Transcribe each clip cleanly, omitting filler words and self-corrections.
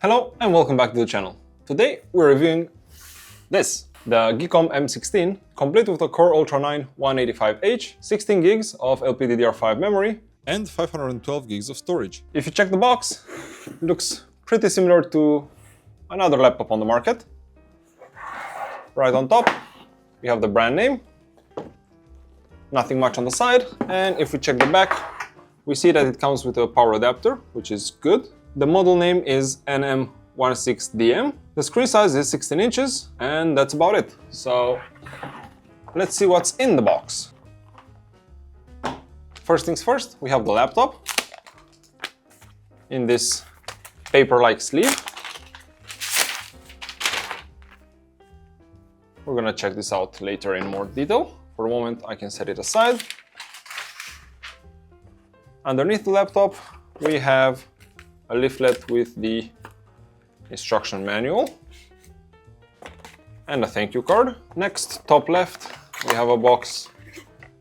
Hello and welcome back to the channel. Today we're reviewing this, the GEEKOM M16, complete with a Core Ultra 9 185H, 16 gigs of LPDDR5 memory, and 512 gigs of storage. If you check the box, it looks pretty similar to another laptop on the market. Right on top, we have the brand name, nothing much on the side, and if we check the back, we see that it comes with a power adapter, which is good. The model name is NM16DM. The screen size is 16 inches, and that's about it. So let's see what's in the box. First things first, we have the laptop in this paper-like sleeve. We're gonna check this out later in more detail. For the moment, I can set it aside. Underneath the laptop, we have a leaflet with the instruction manual and a thank you card. Next, top left, we have a box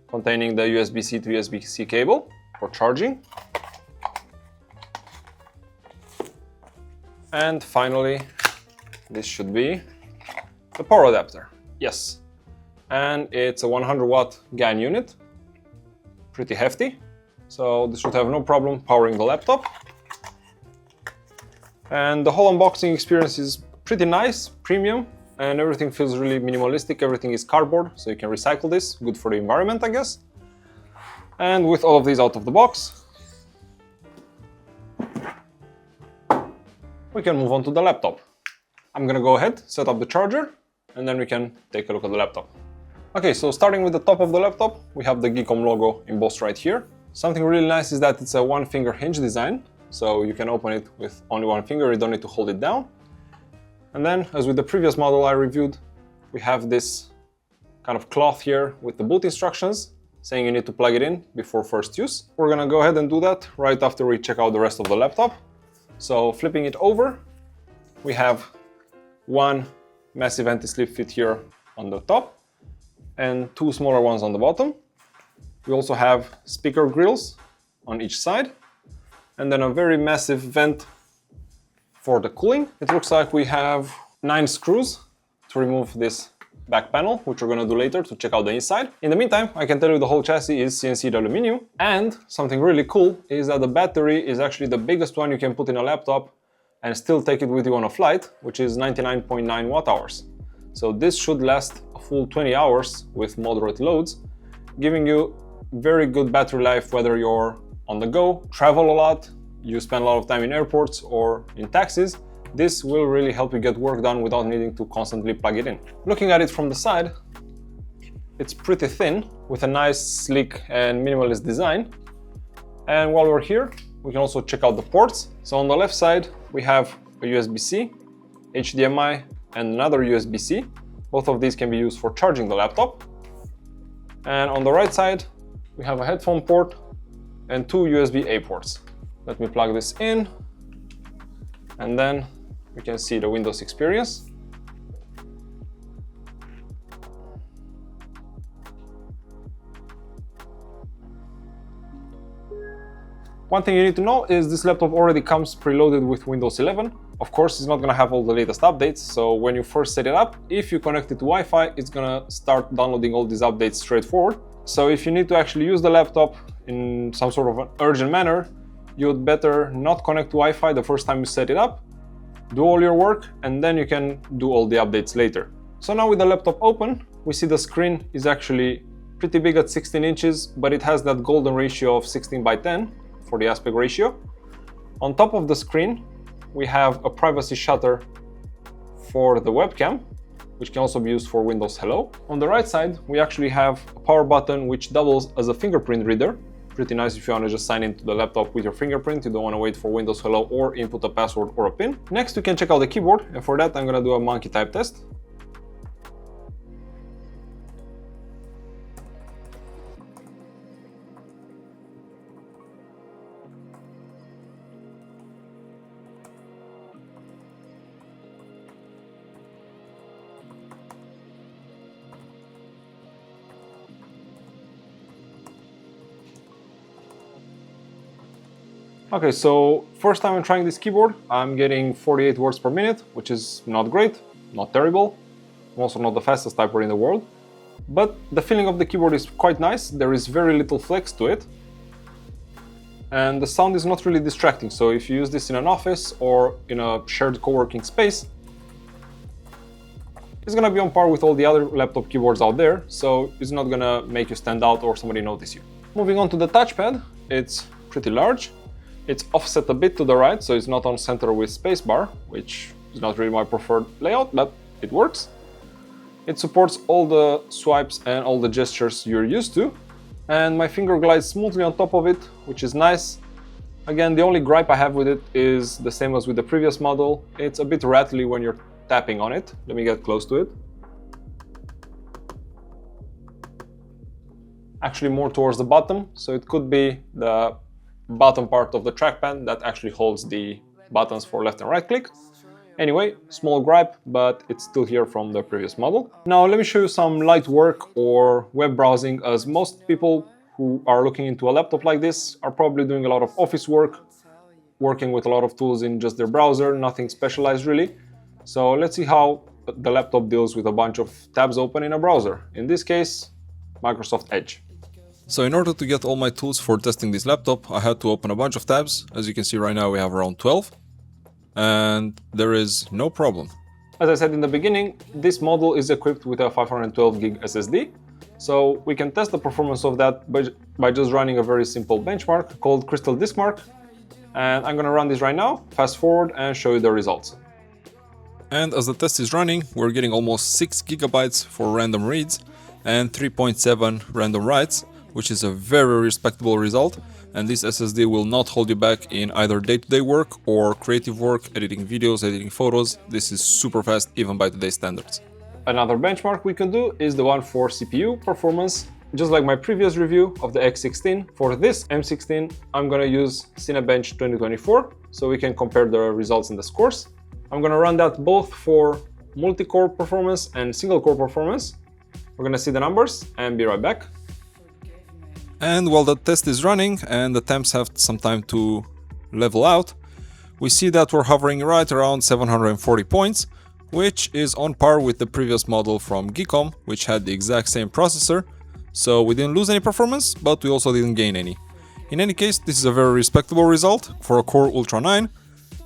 containing the USB-C to USB-C cable for charging. And finally, this should be the power adapter. Yes, and it's a 100 watt GAN unit, pretty hefty, so this should have no problem powering the laptop. And the whole unboxing experience is pretty nice, premium, and everything feels really minimalistic. Everything is cardboard, so you can recycle this. Good for the environment, I guess. And with all of these out of the box, we can move on to the laptop. I'm gonna go ahead, set up the charger, and then we can take a look at the laptop. Okay, so starting with the top of the laptop, we have the GEEKOM logo embossed right here. Something really nice is that it's a one-finger hinge design, so you can open it with only one finger, you don't need to hold it down. And then, as with the previous model I reviewed, we have this kind of cloth here with the boot instructions, saying you need to plug it in before first use. We're gonna go ahead and do that right after we check out the rest of the laptop. So flipping it over, we have one massive anti-slip fit here on the top and two smaller ones on the bottom. We also have speaker grills on each side, and then a very massive vent for the cooling. It looks like we have 9 screws to remove this back panel, which we're gonna do later to check out the inside. In the meantime, I can tell you the whole chassis is CNC'd aluminum, and something really cool is that the battery is actually the biggest one you can put in a laptop and still take it with you on a flight, which is 99.9 watt hours. So this should last a full 20 hours with moderate loads, giving you very good battery life whether you're on the go, travel a lot, you spend a lot of time in airports or in taxis. This will really help you get work done without needing to constantly plug it in. Looking at it from the side, it's pretty thin with a nice, sleek and minimalist design. And while we're here, we can also check out the ports. So on the left side, we have a USB-C, HDMI, and another USB-C. Both of these can be used for charging the laptop. And on the right side, we have a headphone port and two USB-A ports. Let me plug this in, and then we can see the Windows experience. One thing you need to know is this laptop already comes preloaded with Windows 11. Of course, it's not gonna have all the latest updates, so when you first set it up, if you connect it to Wi-Fi, it's gonna start downloading all these updates straightforward. So if you need to actually use the laptop in some sort of an urgent manner, you'd better not connect to Wi-Fi the first time you set it up, do all your work, and then you can do all the updates later. So now with the laptop open, we see the screen is actually pretty big at 16 inches, but it has that golden ratio of 16:10 for the aspect ratio. On top of the screen, we have a privacy shutter for the webcam, which can also be used for Windows Hello. On the right side, we actually have a power button which doubles as a fingerprint reader. Pretty nice if you want to just sign into the laptop with your fingerprint. You don't want to wait for Windows Hello or input a password or a PIN. Next, we can check out the keyboard, and for that, I'm going to do a monkey type test. Okay, so first time I'm trying this keyboard, I'm getting 48 words per minute, which is not great, not terrible. I'm also not the fastest typer in the world. But the feeling of the keyboard is quite nice, there is very little flex to it. And the sound is not really distracting, so if you use this in an office or in a shared co-working space, it's gonna be on par with all the other laptop keyboards out there, so it's not gonna make you stand out or somebody notice you. Moving on to the touchpad, it's pretty large. It's offset a bit to the right, so it's not on center with spacebar, which is not really my preferred layout, but it works. It supports all the swipes and all the gestures you're used to, and my finger glides smoothly on top of it, which is nice. Again, the only gripe I have with it is the same as with the previous model. It's a bit rattly when you're tapping on it. Let me get close to it. Actually more towards the bottom, so it could be the bottom part of the trackpad that actually holds the buttons for left and right click. Anyway, small gripe, but it's still here from the previous model. Now let me show you some light work or web browsing, as most people who are looking into a laptop like this are probably doing a lot of office work, working with a lot of tools in just their browser, nothing specialized really. So let's see how the laptop deals with a bunch of tabs open in a browser. In this case, Microsoft Edge. So in order to get all my tools for testing this laptop, I had to open a bunch of tabs. As you can see right now, we have around 12. And there is no problem. As I said in the beginning, this model is equipped with a 512 gig SSD. So we can test the performance of that by just running a very simple benchmark called Crystal Disk Mark. And I'm gonna run this right now, fast forward and show you the results. And as the test is running, we're getting almost 6 gigabytes for random reads and 3.7 random writes, which is a very respectable result, and this SSD will not hold you back in either day-to-day work or creative work, editing videos, editing photos. This is super fast even by today's standards. Another benchmark we can do is the one for CPU performance. Just like my previous review of the X16, for this M16 I'm gonna use Cinebench 2024, so we can compare the results and the scores. I'm gonna run that both for multi-core performance and single-core performance. We're gonna see the numbers and be right back. And while the test is running and the temps have some time to level out, we see that we're hovering right around 740 points, which is on par with the previous model from GEEKOM, which had the exact same processor. So we didn't lose any performance, but we also didn't gain any. In any case, this is a very respectable result for a Core Ultra 9,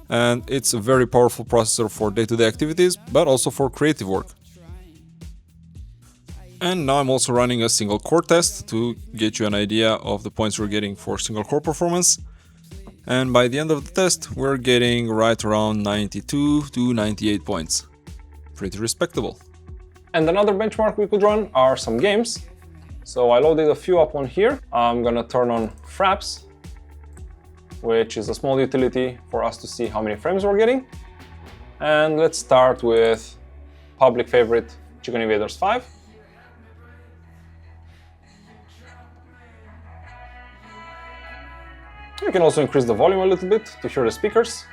and it's a very powerful processor for day-to-day activities, but also for creative work. And now I'm also running a single core test to get you an idea of the points we're getting for single core performance. And by the end of the test, we're getting right around 92 to 98 points. Pretty respectable. And another benchmark we could run are some games. So I loaded a few up on here. I'm gonna turn on Fraps, which is a small utility for us to see how many frames we're getting. And let's start with public favorite Chicken Invaders 5. You can also increase the volume a little bit to hear the speakers.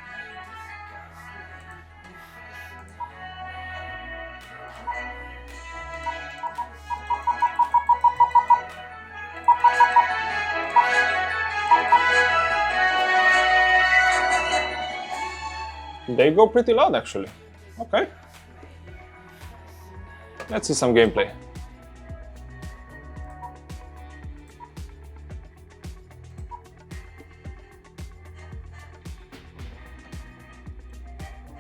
They go pretty loud actually. Okay. Let's see some gameplay.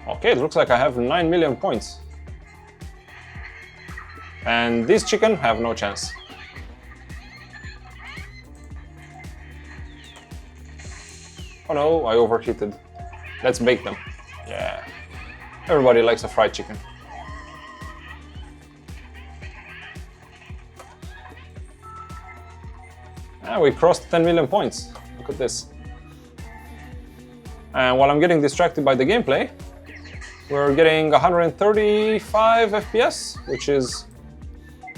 Okay, it looks like I have 9 million points. And these chicken have no chance. Oh no, I overheated. Let's bake them. Yeah. Everybody likes a fried chicken. And we crossed 10 million points. Look at this. And while I'm getting distracted by the gameplay, we're getting 135 FPS, which is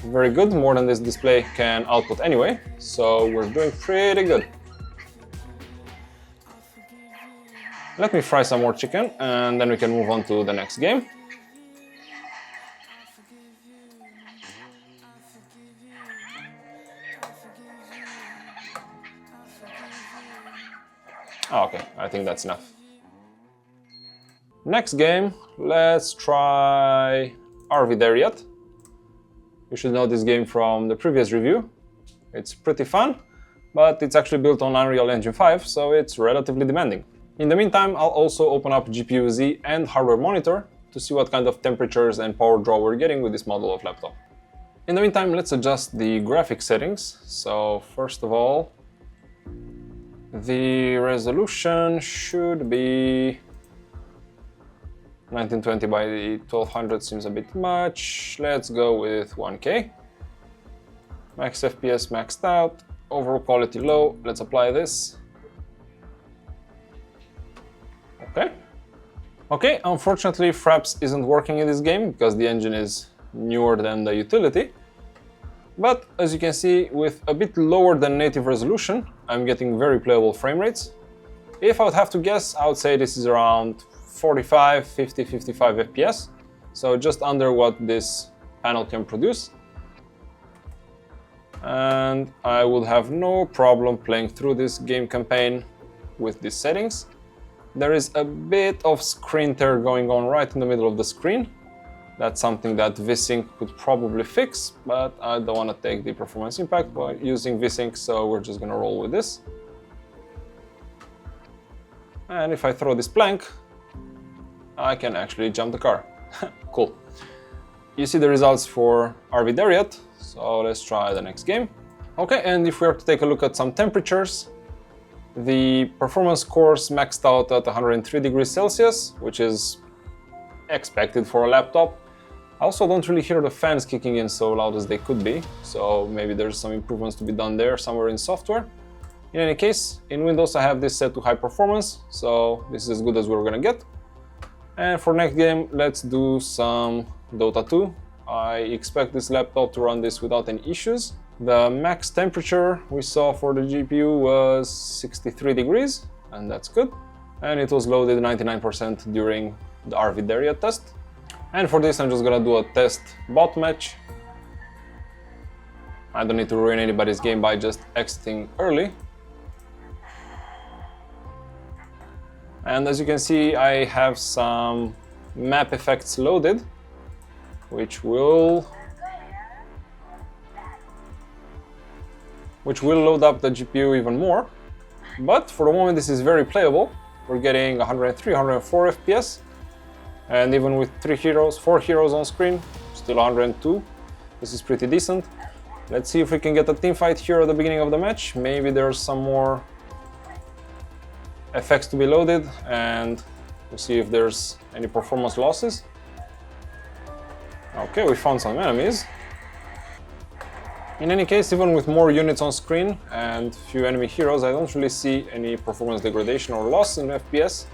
very good, more than this display can output anyway, so we're doing pretty good. Let me fry some more chicken and then we can move on to the next game. Oh, okay, I think that's enough. Next game, let's try Are We There Yet? You should know this game from the previous review. It's pretty fun, but it's actually built on Unreal Engine 5, so it's relatively demanding. In the meantime, I'll also open up GPU-Z and hardware monitor to see what kind of temperatures and power draw we're getting with this model of laptop. In the meantime, let's adjust the graphics settings. So first of all, the resolution should be 1920 by 1200 seems a bit much. Let's go with 1K. Max FPS maxed out, overall quality low. Let's apply this. Okay, unfortunately Fraps isn't working in this game because the engine is newer than the utility. But as you can see, with a bit lower than native resolution, I'm getting very playable frame rates. If I would have to guess, I would say this is around 45, 50, 55 FPS. So just under what this panel can produce. And I would have no problem playing through this game campaign with these settings. There is a bit of screen tear going on right in the middle of the screen. That's something that VSync could probably fix, but I don't want to take the performance impact by using VSync, so we're just going to roll with this. And if I throw this plank, I can actually jump the car. Cool. You see the results for Are We There Yet? So let's try the next game. Okay, and if we are to take a look at some temperatures, the performance cores maxed out at 103 degrees Celsius, which is expected for a laptop. I also don't really hear the fans kicking in so loud as they could be, so maybe there's some improvements to be done there somewhere in software. In any case, in Windows I have this set to high performance, so this is as good as we're gonna get. And for next game, let's do some Dota 2. I expect this laptop to run this without any issues. The max temperature we saw for the GPU was 63 degrees, and that's good. And it was loaded 99% during the Are We There Yet test. And for this, I'm just gonna do a test bot match. I don't need to ruin anybody's game by just exiting early. And as you can see, I have some map effects loaded, which will load up the GPU even more. But for the moment, this is very playable. We're getting 103, 104 FPS. And even with 4 heroes on screen, still 102. This is pretty decent. Let's see if we can get a team fight here at the beginning of the match. Maybe there's some more effects to be loaded, and we'll see if there's any performance losses. Okay, we found some enemies. In any case, even with more units on screen and few enemy heroes, I don't really see any performance degradation or loss in FPS.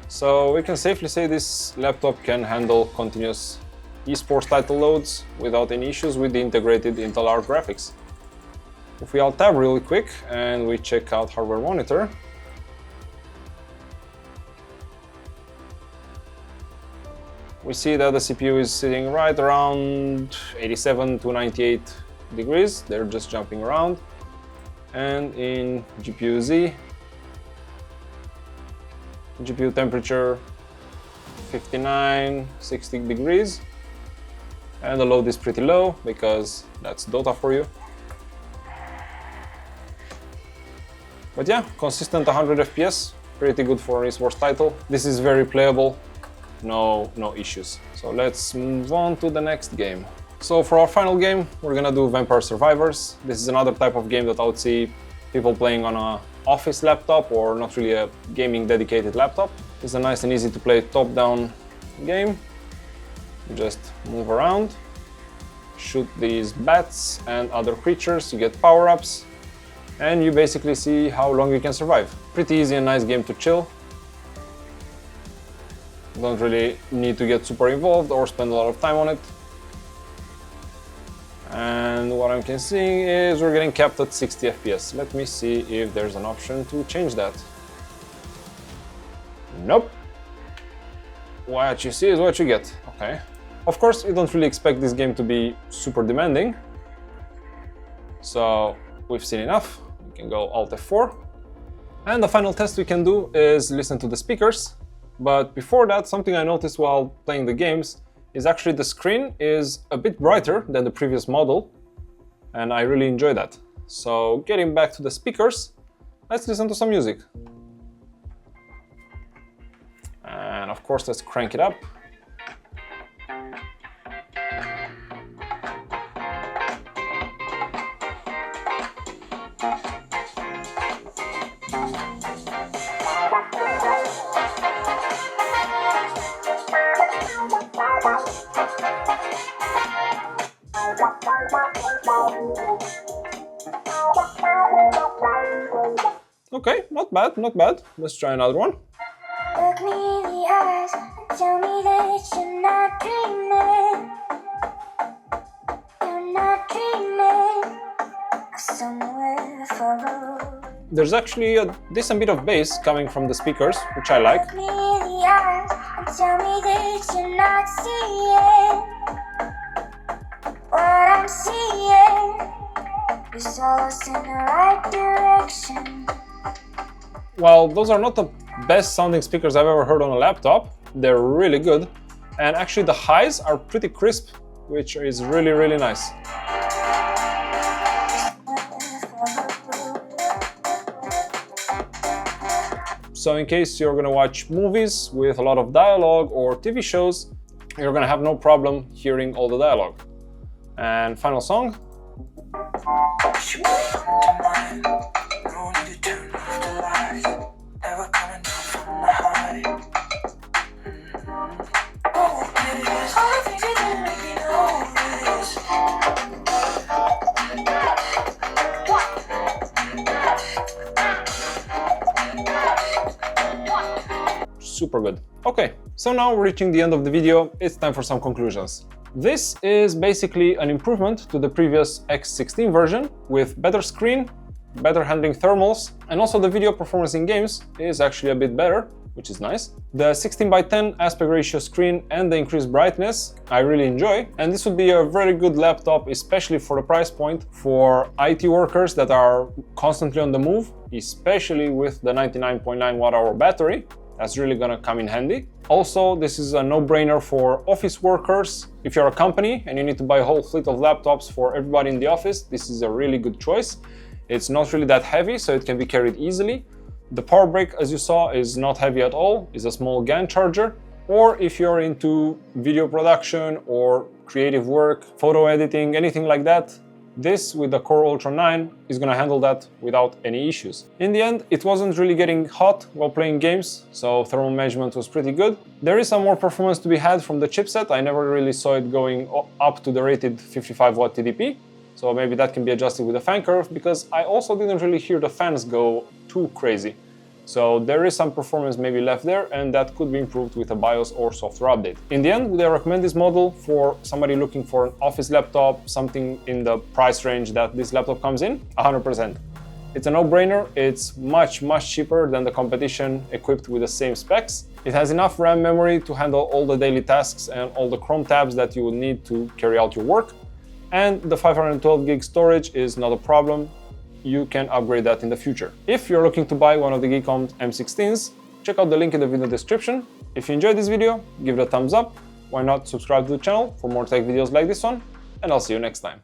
So we can safely say this laptop can handle continuous esports title loads without any issues with the integrated Intel Arc graphics. If we alt tab really quick and we check out hardware monitor, we see that the CPU is sitting right around 87 to 98 degrees. They're just jumping around. And in GPU-Z, GPU temperature 59, 60 degrees. And the load is pretty low because that's Dota for you. But yeah, consistent 100 FPS, pretty good for an esports title. This is very playable. No issues. So let's move on to the next game. So for our final game, we're gonna do Vampire Survivors. This is another type of game that I would see people playing on an office laptop or not really a gaming dedicated laptop. It's a nice and easy to play top-down game. You just move around, shoot these bats and other creatures, you get power-ups, and you basically see how long you can survive. Pretty easy and nice game to chill. Don't really need to get super involved or spend a lot of time on it. And what I can see is we're getting capped at 60 FPS. Let me see if there's an option to change that. Nope. What you see is what you get. Okay. Of course, you don't really expect this game to be super demanding. So we've seen enough. We can go Alt F4. And the final test we can do is listen to the speakers. But before that, something I noticed while playing the games is actually the screen is a bit brighter than the previous model, and I really enjoy that. So getting back to the speakers, let's listen to some music. And of course, let's crank it up. Okay, not bad, not bad. Let's try another one. Look me in the eyes and tell me that you're not dreaming. You're not dreaming of somewhere far away. There's actually a decent bit of bass coming from the speakers, which I like. Look me in the eyes and tell me that you're not seeing what I'm seeing. You saw us in the right direction. While those are not the best sounding speakers I've ever heard on a laptop, they're really good. And actually the highs are pretty crisp, which is really, really nice. So in case you're gonna watch movies with a lot of dialogue or TV shows, you're gonna have no problem hearing all the dialogue. And final song. Super good. Okay, so now we're reaching the end of the video. It's time for some conclusions. This is basically an improvement to the previous X16 version with better screen, better handling thermals, and also the video performance in games is actually a bit better, which is nice. The 16:10 aspect ratio screen and the increased brightness I really enjoy, and this would be a very good laptop, especially for the price point, for IT workers that are constantly on the move, especially with the 99.9 watt-hour battery. That's really gonna come in handy. Also, this is a no-brainer for office workers. If you're a company and you need to buy a whole fleet of laptops for everybody in the office, this is a really good choice. It's not really that heavy, so it can be carried easily. The power brick, as you saw, is not heavy at all. It's a small GAN charger. Or if you're into video production or creative work, photo editing, anything like that, this with the Core Ultra 9 is gonna handle that without any issues. In the end, it wasn't really getting hot while playing games, so thermal management was pretty good. There is some more performance to be had from the chipset. I never really saw it going up to the rated 55 watt TDP, so maybe that can be adjusted with the fan curve, because I also didn't really hear the fans go too crazy. So there is some performance maybe left there, and that could be improved with a BIOS or software update. In the end, would I recommend this model for somebody looking for an office laptop, something in the price range that this laptop comes in? 100%. It's a no-brainer. It's much cheaper than the competition equipped with the same specs. It has enough RAM memory to handle all the daily tasks and all the Chrome tabs that you would need to carry out your work. And the 512 gig storage is not a problem. You can upgrade that in the future. If you're looking to buy one of the GEEKOM M16s, check out the link in the video description. If you enjoyed this video, give it a thumbs up. Why not subscribe to the channel for more tech videos like this one, and I'll see you next time.